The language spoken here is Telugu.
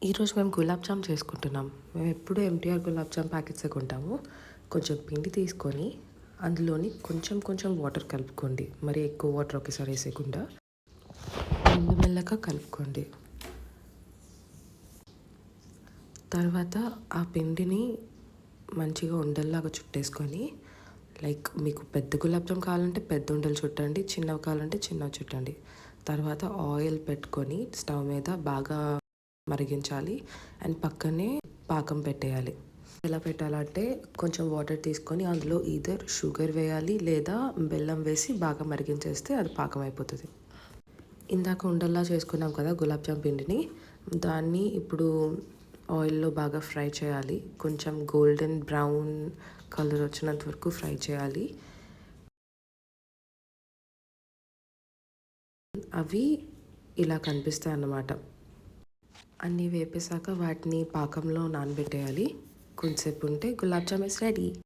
ఈరోజు మేము గులాబ్ జామ్ చేసుకుంటున్నాం. మేము ఎప్పుడు ఎంటీఆర్ గులాబ్ జామ్ ప్యాకెట్సే కొంటాము. కొంచెం పిండి తీసుకొని అందులోని కొంచెం కొంచెం వాటర్ కలుపుకోండి. మరి ఎక్కువ వాటర్ ఒకేసారి వేసేయకుండా మెల్లమెల్లగా కలుపుకోండి. తర్వాత ఆ పిండిని మంచిగా ఉండల్లాగా చుట్టేసుకొని లైక్ మీకు పెద్ద గులాబ్ జామ్ కావాలంటే పెద్ద ఉండలు చుట్టండి, చిన్నవి కావాలంటే చిన్నవి చుట్టండి. తర్వాత ఆయిల్ పెట్టుకొని స్టవ్ మీద బాగా మరిగించాలి అండ్ పక్కనే పాకం పెట్టేయాలి. ఎలా పెట్టాలంటే కొంచెం వాటర్ తీసుకొని అందులో ఈదర్ షుగర్ వేయాలి లేదా బెల్లం వేసి బాగా మరిగించేస్తే అది పాకం అయిపోతుంది. ఇందాక ఉండల్లా చేసుకున్నాం కదా గులాబ్ జామ్ పిండిని, దాన్ని ఇప్పుడు ఆయిల్లో బాగా ఫ్రై చేయాలి. కొంచెం గోల్డెన్ బ్రౌన్ కలర్ వచ్చినంత వరకు ఫ్రై చేయాలి. అవి ఇలా కనిపిస్తాయి అన్నమాట. అన్నీ వేపేసాక వాటిని పాకంలో నానబెట్టేయాలి. కొంచెంసేపు ఉంటే గులాబ్ జామ్ ఇస్ రెడీ.